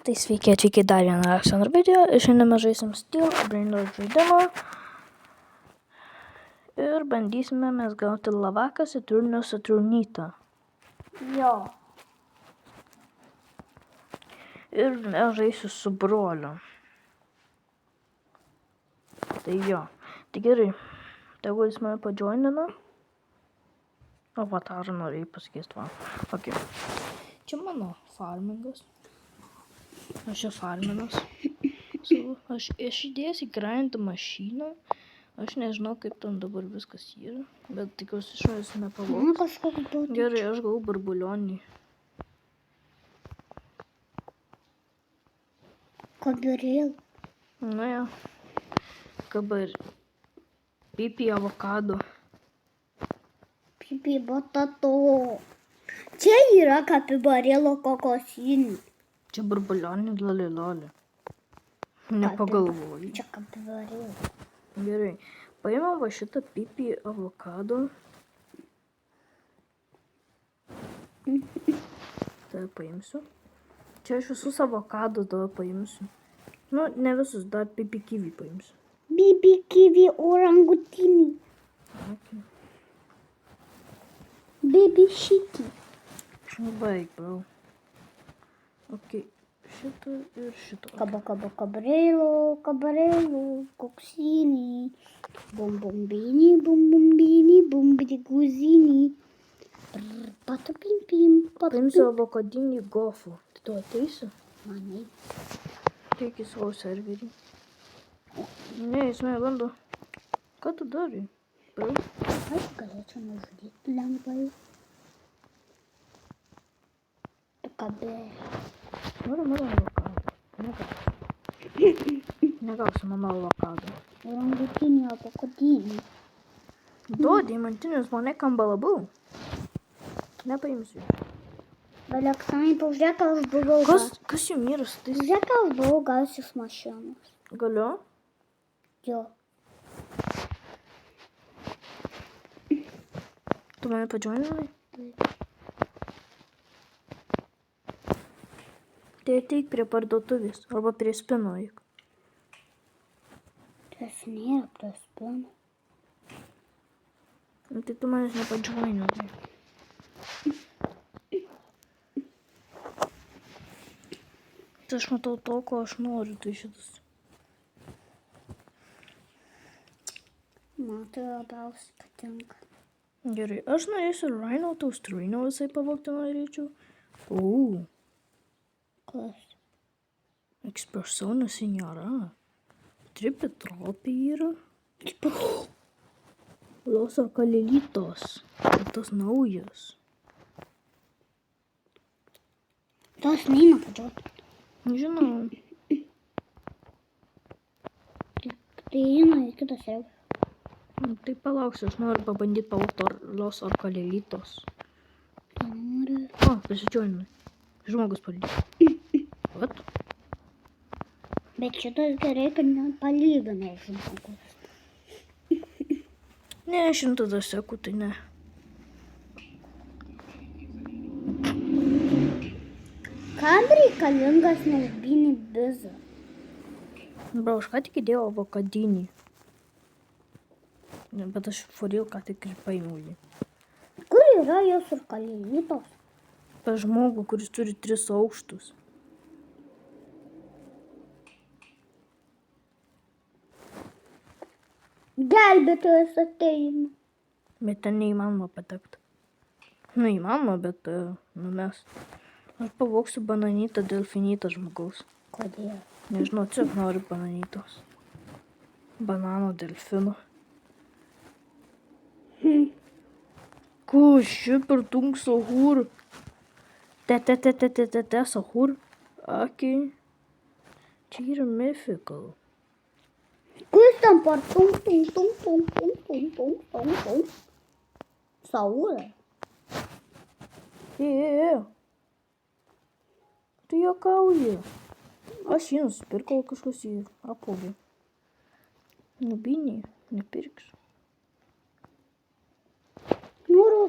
Tai sveiki atvykę dar vieną Aleksandro video. Šiandien mes žaisim Steel Brainlord žaidimą. Ir bandysime mes gauti lavaką Saturnio Saturnitą. Jo. Ir aš žaisiu su broliu. Tai jo. Tai gerai. Tegu jis mane padžoinina. Avatarą norėjai pasikeisti. Va. Ok. Čia mano farmingas. Aš čia farminas. Aš įdėjęs į grindų mašiną. Aš nežinau, kaip ten dabar viskas yra. Bet tikiuosi iš manęs nepavogs. Kažkoks būtų. Gerai, aš gavau barbulionį. Kabirėl. Na jo. Kabar. Pipi avokado. Pipi batato. Čia yra kapibarėlo kokosinį. Čia barbulionį lalilolį. Nepagalvoju. Čia kapibarėlo. Gerai. Paėmiau va šitą pipi avokado. Tai paimsiu. Čia aš visus avokadus dabar paimsiu. Nu, ne visus, dar pipi kiwi paimsiu. Bibi kiwi orangutinį. Okay. Bibi šitį. Baik, bro. Ok. Šitą ir šitą. Kabarėlo, koksinį. Bombini, bombidi guzinį. Patu pim pim. Paimsiu avokadinį gofų. Tai tu ateisi? Manai. Teik į savo serverį. Ne, jis mane bando. Ką tu darai? Bro? Aš galėčiau nužudyti lengvai. Tu kabė. Noriu mano avokado. Negausiu mano avokado. Orangutinį avokadinį. Duodi, mantinis monekam balabau. Nepaimsiu. Aleksandrai, pažiūrėk, aš buvau. Kas jums yra su tais? Pažiūrėk, aš buvau gausiu iš mašinos. Galiu? Jo. Tu mane padžioninai? Tai ateik prie parduotuvės arba prie spino eik. Tas nėra prie spino. Nu, tai tu manęs nepadžioninai. Tai aš matau to, ko aš noriu, tai šitas. Man tai labiausiai patinka. Gerai, aš norėsiu Rhino Taustrino visai pavogti norėčiau. Kas? Ekspersona Signora. Tripitropi yra. Los Arkalelitos. Tas naujas. Tas neina padžioti. Žinau. Tai eina į kitą serverį. Tai palauksiu, aš noriu pabandyti pavogti Los Arkalelitos. Tai noriu. O, prisidžioninai. Žmogus palydė. Vat. Bet šitas gerai, kad nepalygina žmogus. Ne, 100 sekų, tai ne. Kam reikalingas nelbinį bizą? Bro, aš ką tik įdėjau avokadinį. Bet aš forėl ką tik ir paėmiau jį. Kur yra jos ir kalėlytos? Pas žmogų, kuris turi 3 aukštus. Gelbėtojas ateina. Bet ten neįmanoma patekti. Nu, įmanoma, bet mes. Aš pavogsiu bananytą delfinitą žmogaus. Kodėl? Nežinau, tiesiog noriu bananytos. Banano delfino. Ko ši per tung sahur? Te sahur. Aki. Čia yra mythical. Kus ten par tum. Saulė. Tu juokauji. Aš jį nusipirkau, kažkas jį apvogė. Nubiniai, nepirksiu. Noriu.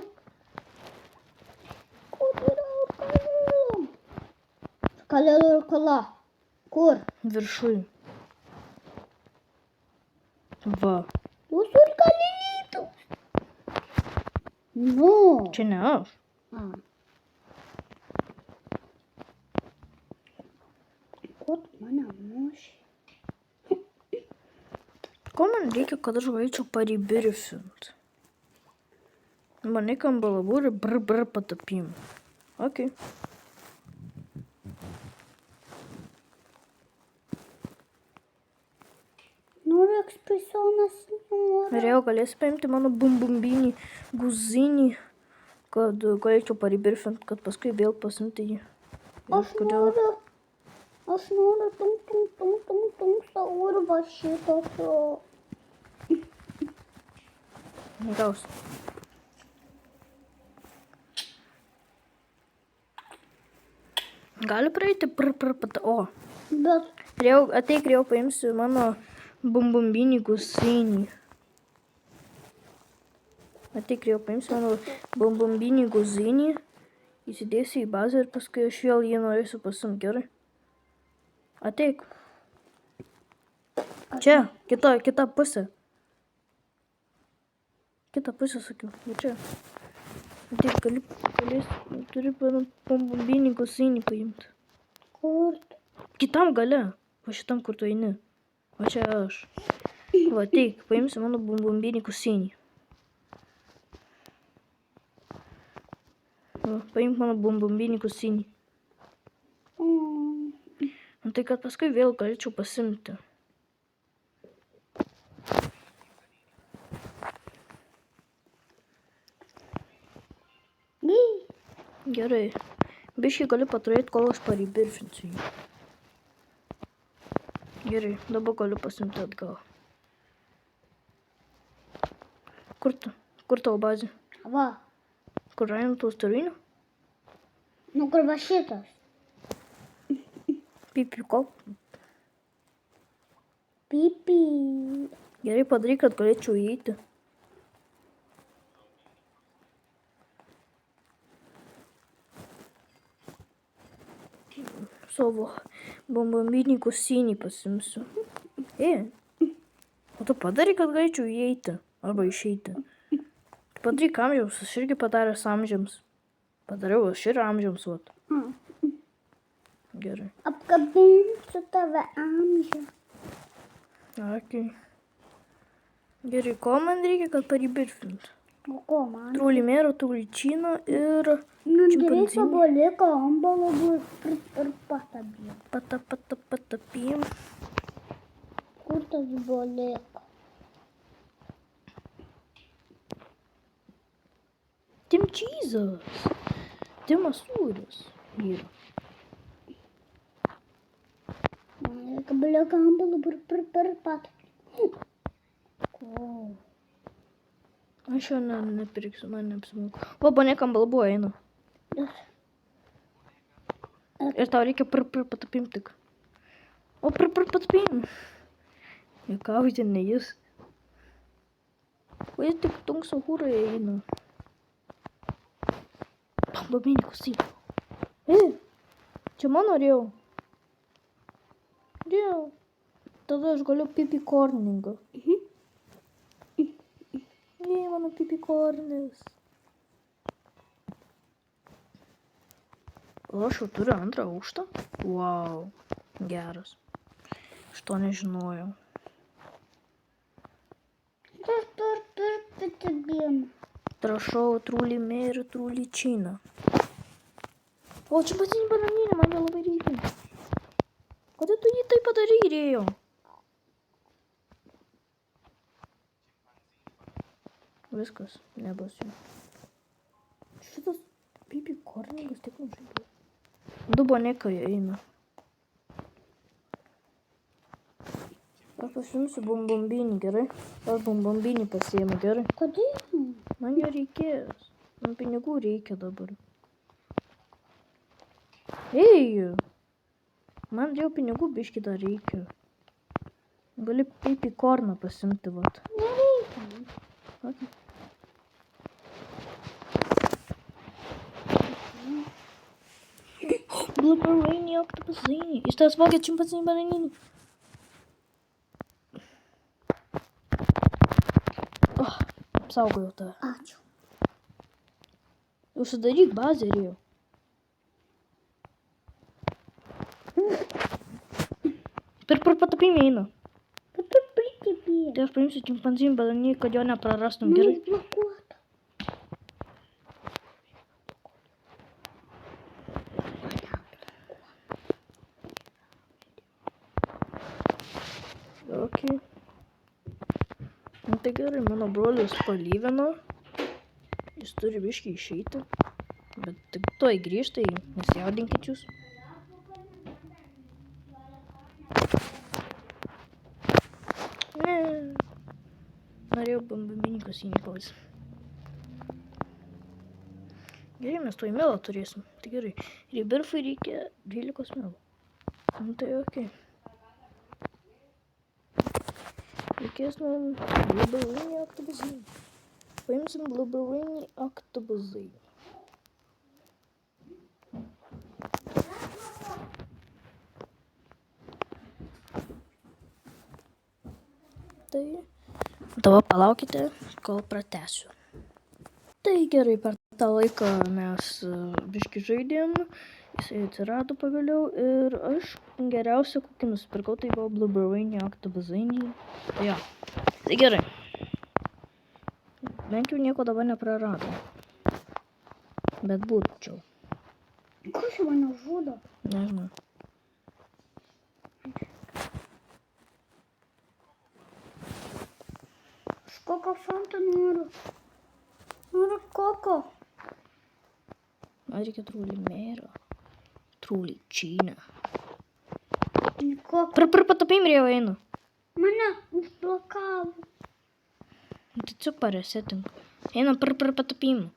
Kur yra kalėlom? Kalėlurkala. Kur? Viršui. Va. Visur kalėlytus. Nu. Čia ne aš. A. Ko tu mane muši? Ko man reikia, kad aš galėčiau paribirfint? Man reikia balabūrį brr patapim. Ok. Noriu ekspresionas. Norėjau galėsi paimti mano bumbumbinį guzinį, kad galėčiau paribirfint, kad paskui vėl pasimti jį. Aš noriu tum saurva šitokio. Gaus. Gali praeiti O. Bet Ateik, jau paimsiu mano bumbumbinį guzinį. Ateik, jau paimsiu mano bumbumbinį guzinį. Įsidėsiu į bazę ir paskui aš vėl jį norėsiu pasimti, gerai? Ateik. Čia, kita pusė. Kita pusė, sakiau. Va čia. Ateik, turi bumbumbinį guzinį paimti. kur? Kitam gale. Va šitam, kur tu eini. Va čia aš. Va, ateik, paimsiu mano bumbumbinį guzinį. Va, paimk mano bumbumbinį guzinį. Tai kad paskui vėl galėčiau pasimti. Gerai. Biškai gali paturėti, kol aš paribirfinsiu jį. Gerai, dabar galiu pasimti atgal. Kur tavo bazė? Va. Kur rainu tos turinių? Nu kur va šitas? Pipi, ko? Pipi. Gerai padaryk, kad galėčiau įeiti. Savo bumbumbinį guzinį pasimsiu. O tu padaryk, kad galėčiau įeiti. Arba išeiti. Tu padaryk amžiaus, aš irgi padaręs amžiams. Padariau aš ir amžiams, vat. Gerai. Apkabinsiu tave amžių. Okay. Gerai, ko man reikia, kad paribirfint? O ko man? Trulimėro, truličino ir Nudrėsiu čimpanzinį. boliką, ambalą ir patabį. Patapim. Kur tas bolika? Tim čyzas. Timas sūris. Yra. Man reikia boliką, ambalą ir patabį. Ko? Aš jo nepirksiu, man neapsimoka. O, panekam balbu eina. Ir tau reikia patapim tik. O, patapim. Juokauti, ne jis. O jis tik tunkso hūrai eina. Bambabinį guzinį. Čia mano rėjau. Rėjau. Tada aš galiu pipikorningą. Mano pipikornis. O aš jau turiu antrą aukštą? Wow, geras. Aš to nežinojau. Trašau trulimė ir truličina. O, čia bazinį bananinį, man jo labai reikia. Kodėl tu jį taip padarėjau? Viskas, nebus jų. Šitas pipikorningas tik nužaidė. Du bonekai eina. Aš pasiimsiu bumbumbinį, gerai? Aš bumbumbinį pasiėmu, gerai? Kodėl? Man jo reikės. Man pinigų reikia dabar. Ei! Man jau pinigų biškį dar reikia. Gali pipikorną pasimti, vat. Nereikia. Okay. Blueberry octopusai. Iš tavęs vogė čimpanzinį bananinį. Oh, apsaugojau tave. Ačiū. Užsidaryk bazę ir jau. Per patapimį eina. Pritipė. Tai aš paimsiu čimpanzinį bananinį, kad jo neprarastum. Gerai. Užblokuota. Okay. Nu tai gerai, mano brolis palyvino. Jis turi biškį išeiti. Bet tik tuoj grįžta, nesijaudinkit jūs. Ne. Norėjau bambambinį kasinį pavis. Gerai, mes tuoj melą turėsim. Tai gerai. Ir birfui reikia 12 melų. Nu tai okei. Reikės man blueberry octopusai. Paimsim blueberry octopusai. Tai dabar palaukite, kol pratęsiu. Tai gerai, per tą laiką mes biškį žaidėm, jisai atsirado pagaliau ir aš geriausią kokį nusipirkau, tai buvo blueberry octopusai. Tai jo, tai gerai. Bent jau nieko dabar neprarado. Bet būčiau. Kas mane žudo? Nežinau. Aš kokio fanta noriu. Noriu koko. Man reikia trūlį mėro. Trūlį čyną. Koko. Per patapimį jau einu. Mane užblokavo. Tai tiesiog paresetink. Einam per patapimį.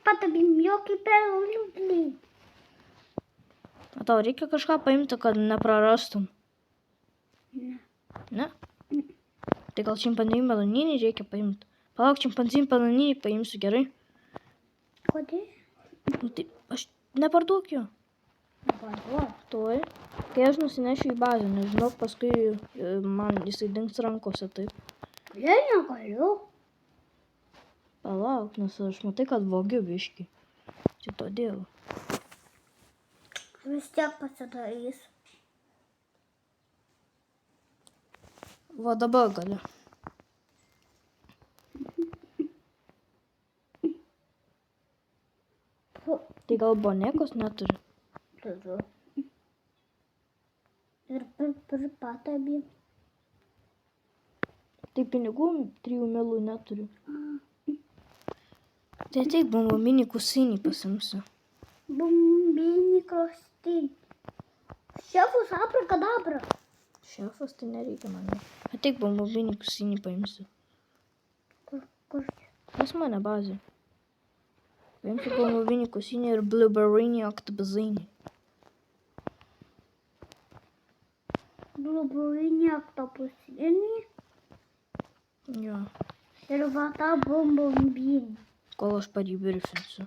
Patapim jokį pelį. O tau reikia kažką paimti, kad neprarastum? Ne. Ne? Tai gal čimpanzinį bananinį reikia paimti? Palauk, čimpanzinį bananinį paimsiu, gerai? Kodėl? Nu, tai aš neparduok jo. Neparduok. Tuoj. Kai aš nusinešiu į bazę, nežinau, paskui man jisai dings rankose, taip. Kodėl negaliu? Palauk, nes aš matai, kad vogiu biškį. Čia todėl. Vis tiek pasidarys. Va dabar gali. Tai gal bonekos neturi? Turiu. Ir per patapį. Tai pinigų 3 melų neturiu. Tai ateik bambambinį kusinį pasimsiu. Bumbinį krostinį. Šefus abrakadabra. Šefas tai nereikia man. Ateik bambambinį kusinį paimsiu. Kur? Pas mane bazė. Paimsiu bambambinį kusinį ir blueberry octopusai. Bluburinį oktopusinį. Jo. Ir va tą bumbinį. Kol aš paribirfinsiu.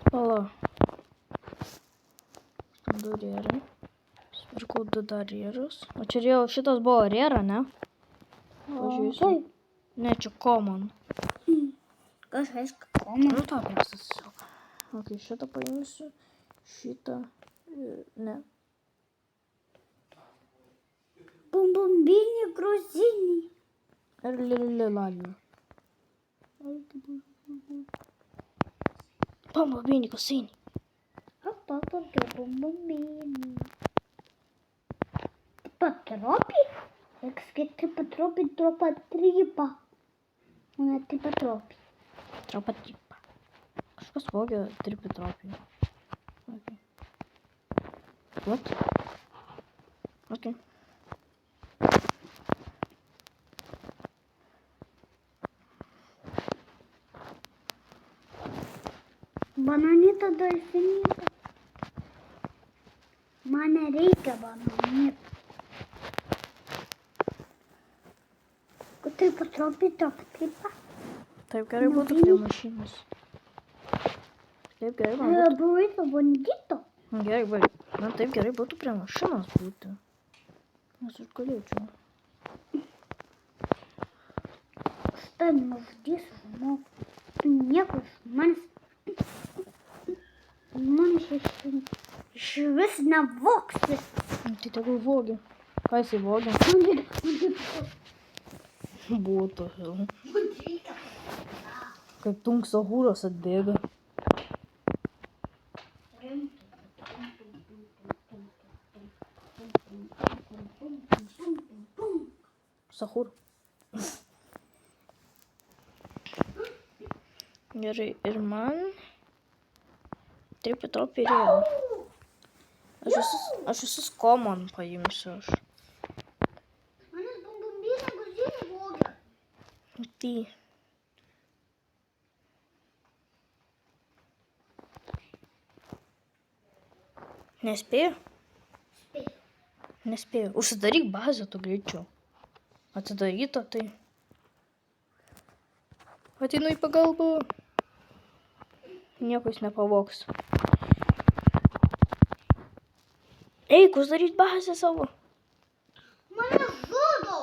Pala. Du rėrai. Spirkau 2 dar rėrus. O čia jau šitas buvo rėra, ne? Pažiūrėsiu. Taip. Ne, čia common. Kas reiškia koma? Nu, tą prastas tiesiog. Ok, šitą paimsiu. Šitą. Ne. Bumbinį gruzinį. Ir lilalių. Bambambinį kusinį. Papapapio bumbinį. Patropį? Reikia skaityti patropį, tropa trypa. O ne tai patropį. Tropa tripa. Kažkas vogė tripi tropį. Okay. What? Okay. Bananita delfinita. Man nereikia bananėlių. Tai patropiai. Taip gerai būtų prie mašinos. Taip gerai man būtų. Burrito bandito. Gerai, gerai. Man taip gerai būtų prie mašinos būti. Nes aš galėčiau. Stai nužudys, žinau. Tu nieko iš manęs. Man iš vis nevoksi. Tai tegul vogia. Ką jisai vogia? Būtų. Kaip tunksahūros atbėga. Sahur. Gerai, ir man taip atrodo real. Aš visus common paimsiu aš. Manęs bambambinė guzinė vogia. Tai. Nespėjau? Spėjau. Nespėjau. Užsidaryk bazę tu greičiau. Atidaryta tai. Ateinu į pagalbą. Nieko jis nepavogs. Eik, uždaryt bazę savo. Mane žudo.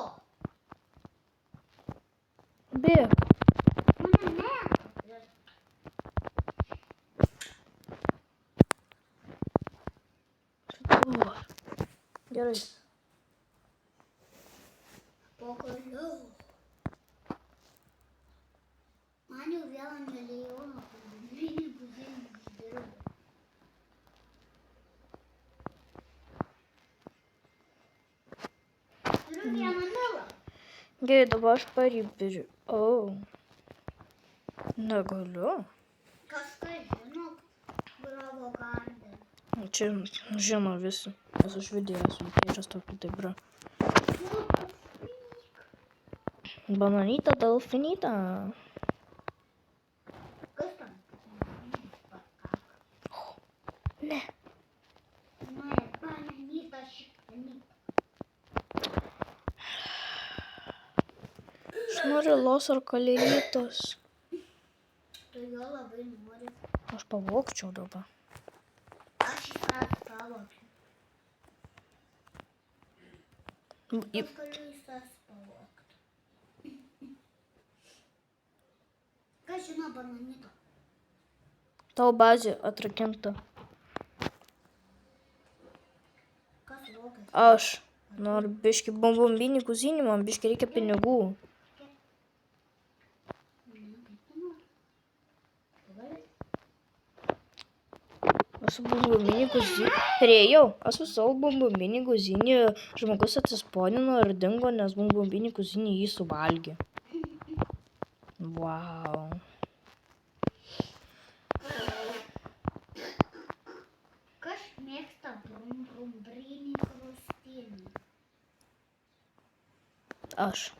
Bėk. Mane meta. Gerai. Pagaliau. Man jau vėl milijoną pagrindinį guzinį uždirbo. Turiu vieną milą. Gerai, dabar aš paribiriu. O. Negaliu. Kažkas žino, bravo garden. Čia žino visi. Nes aš video esu įkėręs tokių taip yra. Bananita delfinita. Kas tam? Ne. Moja bananyta šiktanita. Aš noriu los ar kalėlitos. Tu jo labai nori. Aš pavogčiau dabar. Aš iš tavęs pavogiu. Aš galiu iš tavęs pavogti. Kas žino bananito? Tavo bazė atrakinta. Kas vogia? Aš noriu biškį bombombinį kuzinį, man biškį reikia pinigų. Aš su bombombinį kuzinį. Rėjau, aš su savo bombombinį kuzinį žmogus atsisponino ir dingo, nes bombombinį kuzinį jį suvalgė. Wow. Kas mėgsta brumbrinį krustinį? Aš.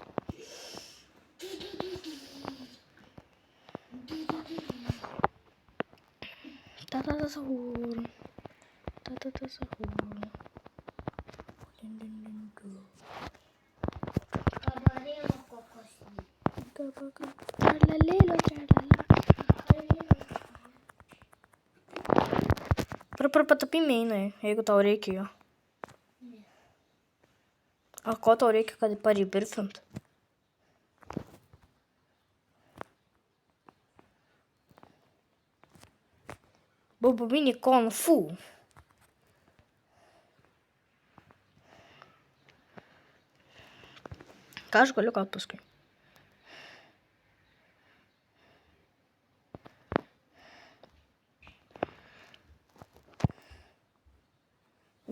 Ta-ta-ta sahur. Ta-ta-ta sahur. Kabarėlo kokosinį. Tralalėlo, tralala. Patapimė einai, jeigu tau reikia jo. Ne. O ko tau reikia, kad paribirfint? Bombobinį kung fu. Ką aš galiu gal paskui?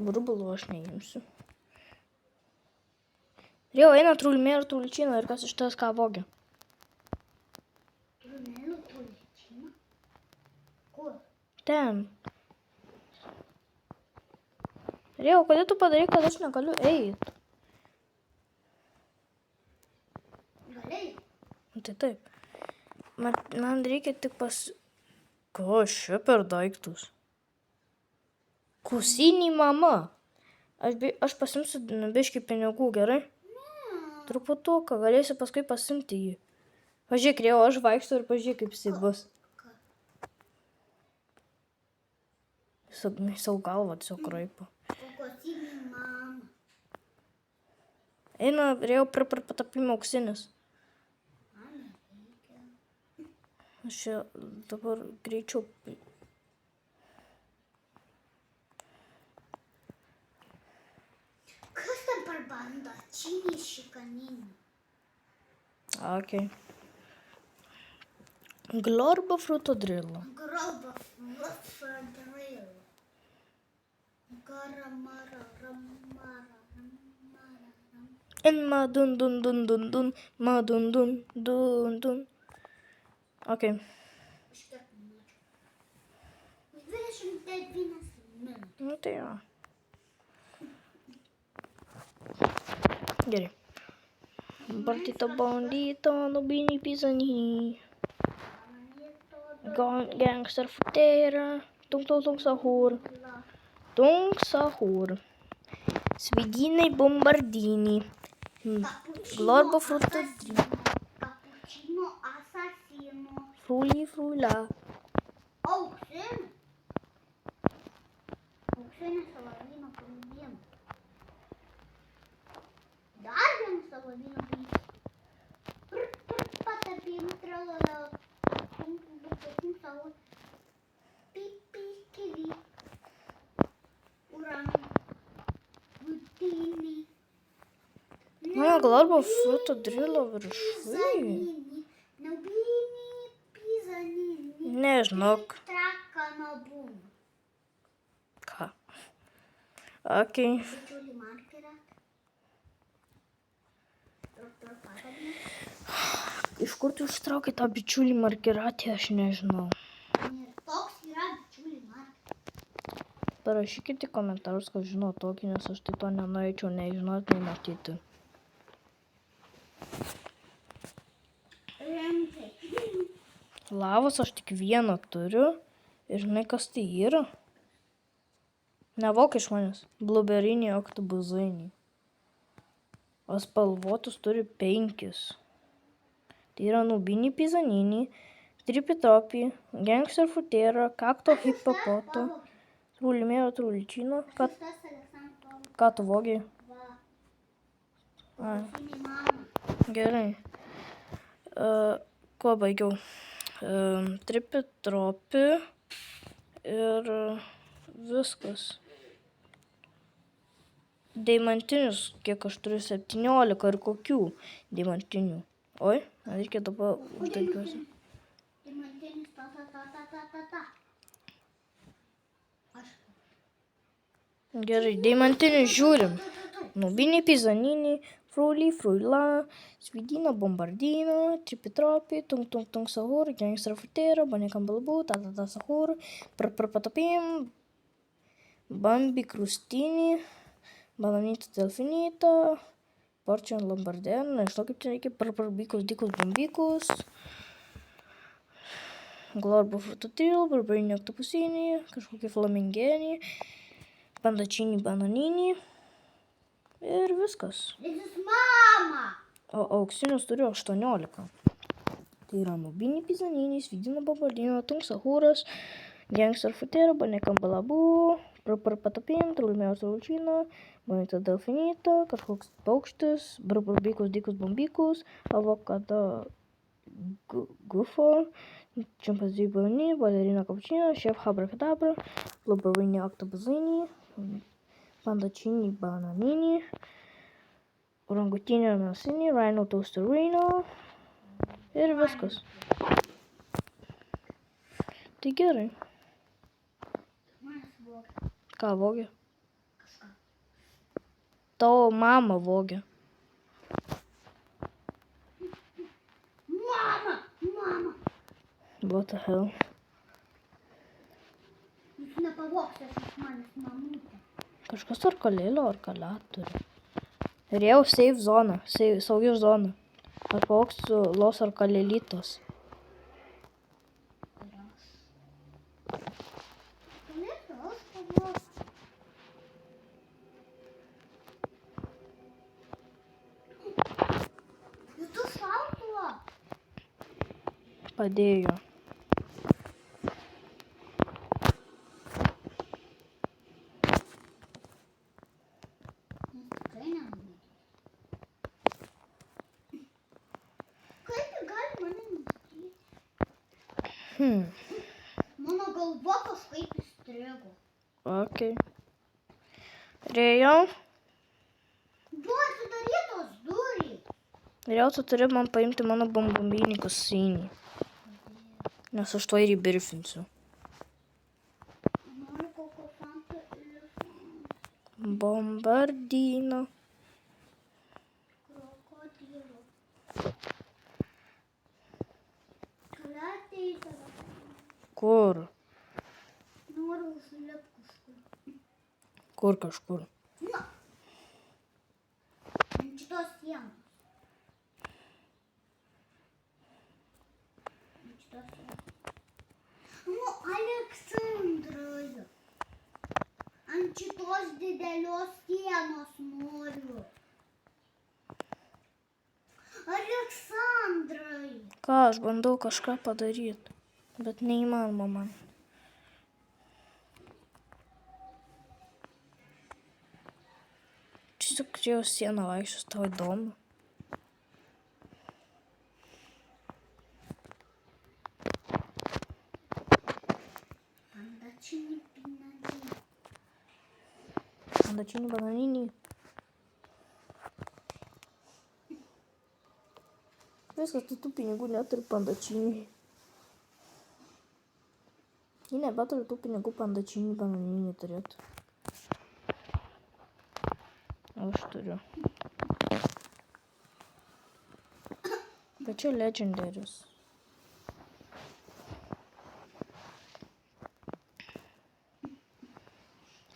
Burbulų aš neimsiu. Jau eina trulmė ir trulčina ir kas iš tas ką vogia. Trumėlių tulčina? Kur? Ten. Jau, kodėl tu padarai, kad aš negaliu eit? Galėjai? Tai taip. Man reikia tik Ko čia per daiktus? Klausinį mama. Aš pasimsiu biškį pinigų, gerai? Truputuką, galėsiu paskui pasimti jį. Pažiūrėk, jau aš vaikštau ir pažiūrėk, kaip jisai bus. Savo galvą tiesiog kraipo. Klausinį mamą. Eina, jau patapimo auksinis. Aš čia dabar greičiau. Kas ten per banda? Činys šikaninį. Окей. Глорба фрутодрилла. Groba Fradril. Garamara, ramara, ramara, ram. Ma dun dun dun dun dun. Ma dun dun dun dun. Окей. Aš kiek minučių? 29 minutės. Nu tai jo. Gerai. Partito bandito, nubini pisani. Gangster futera. Tung sahur. Tung sahur. Svidinai bombardini. Glorbo frutodrilla. Cappuccino assassino. Frula. Auksinė. Auksinė salavino pavydien. Dar vienas salavino pavydien. Patapim tralala. Buketim savo. Pipi kili. Uran. Vutini. Mano glorbo frutodrilla viršui. Nubini pizanini. Nežinau. Traka nabum. Ką. Okei. Bičiuli markerą. Iš kur tu ištraukai tą bičiulį markeratį, aš nežinau. Toks yra bičiuli markeras. Parašykite į komentarus, kas žino tokį, nes aš tai to nenorėčiau nei žinoti, nei matyti. Rimtai. Lavos aš tik vieną turiu. Ir žinai, kas tai yra? Nevok iš manęs. Blueberiniai oktobuzainiai. O spalvotus turi 5. Tai yra nubini pizanini, tripitropi, gangster futera, kakto hipopoto, trulimero truličino. Tas Aleksandras. Ką tu vogiai? Va. Ai, Ausinė mama. gerai. Kuo baigiau? Tripitropi ir viskas. Deimantinius, kiek aš turiu 17 ir kokių deimantinių. Oi, reikia dabar uždagiuosi. Diamantinis ta. Aš. Gerai, deimantinius žiūrim. Nubini pizanini, frula, svidina bombardina, tripitropi, tung sahur, gangster futera, banikam balbu, ta sahur, patapim, bambi krustinį, bananita delfinita, porčian lombardien, nežinau kaip čia reikia, barbikus, dikus bombikus, glorbo frutodrilla, barbarinį oktopusinį, kažkokį flamingenį, pandačinį bananinį ir viskas. This mama. O auksinius turiu 18. Tai yra nubini pizanini, svidina bombardino, tung sahuras, gangster futera, banikam balabu, patapim, trulimero truličino, banita delfinita, kažkoks paukštis, barbikus, dikus bombikus, avokado gufo, čimpanzė bauni, balerina cappuccino, chef abracadabra, blueberry oktobuzaini, pandačinį bananinį, orangutinį anasinį, rhino toasterino ir viskas. Tai gerai. Manęs vogė. Ką vogė? Kažką. Tavo mama vogė. Mama. What the hell? Jūs nepavogsite iš manęs mamutę. Kažkas ar kalėlio, ar kalę turi. Ir jau safe zona, saugi zona. Aš pavogsiu los ar kalėlytos. Galėtų, aš pavogsiu. padėjo. Tikrai nelabai. Kaip ji gali mane nustatyti? Mano galva kažkaip įstrigo. Okay. Rėjau, Buvo atidarytos durys. tu turi man paimti mano bombombinį kusinį, nes aš to ir įbirfinsiu. Noriu kokio fanto elefantą. Bombardino. Krokodilo. Kratė į tave. Kur? Noriu užlipti kažkur. Kur kažkur? Na. Ant šitos sienos. Ant šitos sienos. Nu, Aleksandrai. Ant šitos didelios sienos noriu. Aleksandrai. Ką, aš bandau kažką padaryti, bet neįmanoma man. Tiesiog jau sieną vaikščios, tau įdomu. Pandačinį pinadinį. Pandačinį bananinį. Viskas, tai tų pinigų neturi pandačinį. Ji nebeturi tų pinigų pandačinį bananinį turėtų. Aš turiu. Bet čia legendaris.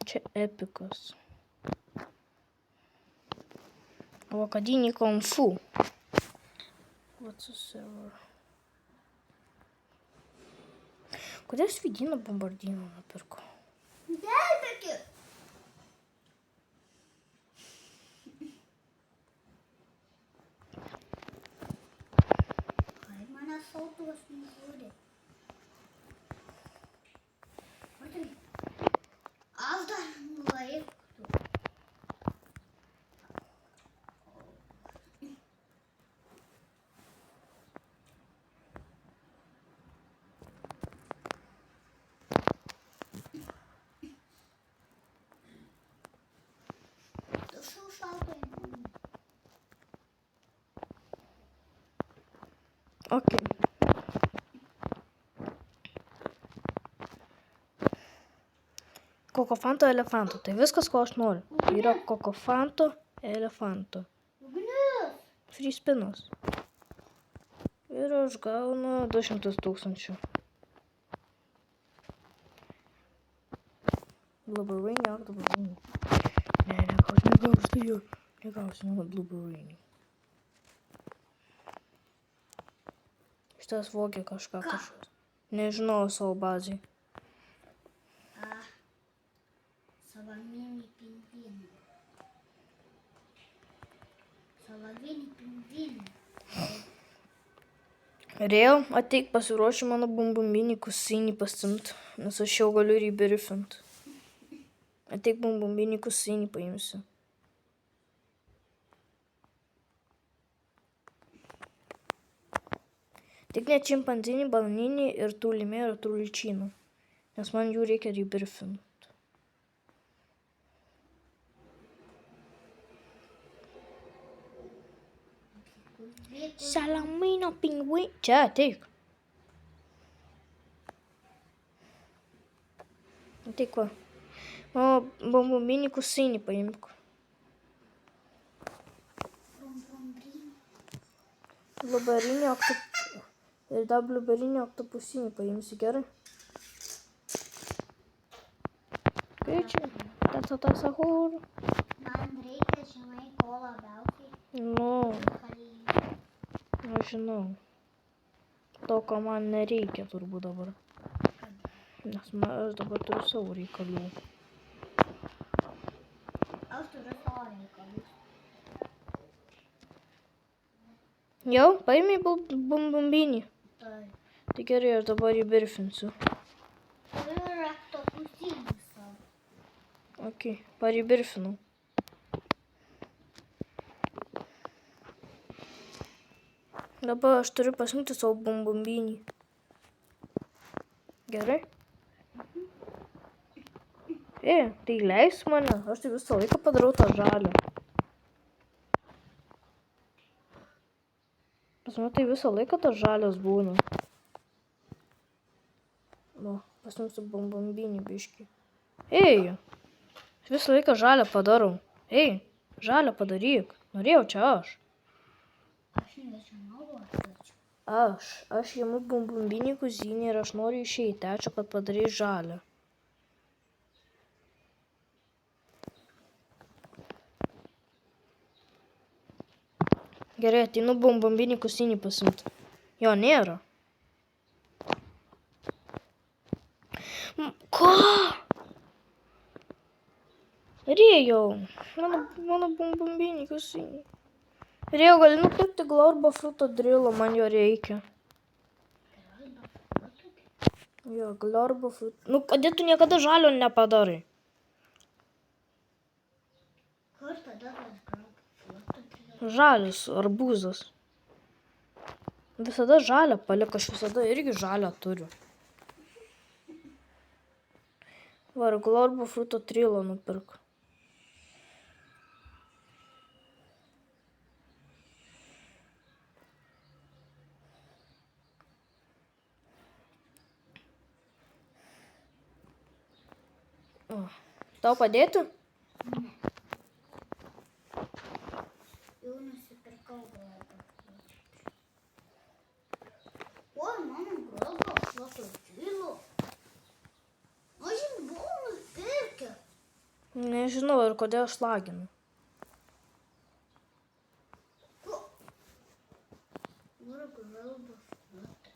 Čia epikas. O akadinį kung fu. Whatsoever. Kodėl svidyną bombardyną nupirko? Gelbėkit! Kaip mane sautuos nužudė? Matai, aš dar laiktų. Dušau šaltai. Okay. Kokofanto elefanto. Tai viskas, ko aš noriu. Yra kokofanto elefanto. Ugnis! Free spinas. Ir aš gaunu 200 000. Blueberry, blueberry. Ne, negausiu blueberry. Šitas vogė kažką kažkas. Nežinau savo bazį. Salaminį pingviną. Salaminį pingviną. Rėjau, ateik pasiruošiu mano bombombinį kusinį pasimt, nes aš jau galiu ir įbirfint. Ateik bombombinį kusinį paimsiu. Tik ne čimpanzinį, bananinį ir tulimė ir tuličinų, nes man jų reikia įbirfint. Salamino pingvin. Čia ateik. Ateik va. Mano bombombinį kusinį paimk. Blueberinį ir dar blueberinį oktopusinį paimsi, gerai? Greičiai. Ta sahur. Man reikia, žinai, ko labiausiai. Nu, aš žinau. To, ko man nereikia turbūt dabar. Nes aš dabar turiu savo reikalų. Aš turiu savo reikalus. Jau, paėmė bombombinį. Tai. Tai gerai, aš dabar įbirfinsiu. Turiu raktopusinį savo. Ok, paribirfinau. Dabar aš turiu pasimti savo bombombinį. Gerai? Tai leis mane, aš tai visą laiką padarau tą žalią. Pas mane tai visą laiką tas žalias būna. Va, pasimsiu bombombinį biškį. Aš visą laiką žalią padarau. Žalią padaryk. Norėjau čia aš. Aš nežinau, aš. Aš imu bombombinį kuzinį ir aš noriu išeiti. Ačiū, kad padarei žalią. Gerai, ateinu bombombinį kuzinį pasimti. Jo nėra. Ko? Rėjau. Mano bombombinį kuzinį. Rėjau, gali nupirkti Glorbo fruto drilo, man jo reikia. Jo, Glorbo fruto. Nu, kodėl tu niekada žalio nepadarai? Kur tada tas Glorbo fruto drilo? Žalias arbūzas. Visada žalią palik, aš visada irgi žalią turiu. Va, ir Glorbo fruto trilo nupirk. Tau padėti? Ne. Jau nusipirkau Glorbo fruto. Oi, mano Glorbo fruto drilo. Aš jį buvau nupirkęs. Nežinau, ir kodėl aš laginu. Glorbo fruto.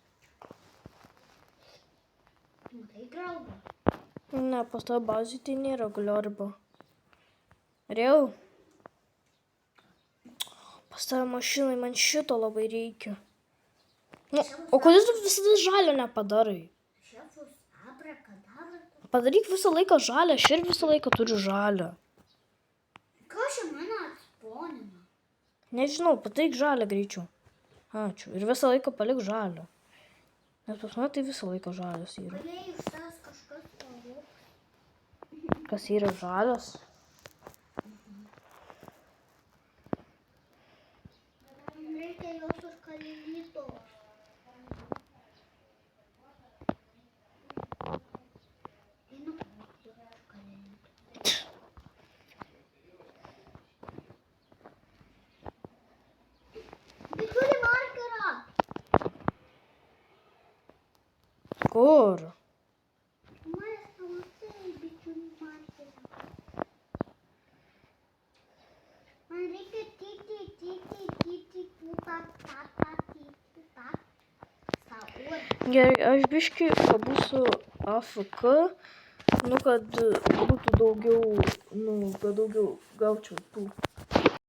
Matai Glorbo? Ne, pas tavo bazį tai nėra Glorbo. Rėjau? Pas tavo mašinai man šito labai reikia. Nu, o kodėl tu visada žalio nepadarai? Šefus abrakadabra. Padaryk visą laiką žalią, aš ir visą laiką turiu žalią. Ką čia mane atsponina? Nežinau, padaryk žalią greičiau. Ačiū. Ir visą laiką palik žalią. Nes pas mane tai visą laiką žalias yra. Galėjai iš tas kažkas pavok. Kas yra žalias? Man reikia jos užkalėlyto. Einu pavokti užkalėlyto. Bičiuli markerą! Kur? Manęs pamatai, bičiuli markerą. Man reikia tyti, ta. Saur. Gerai, aš biškį pabūsiu AFK, kad būtų daugiau, kad daugiau gaučiau tų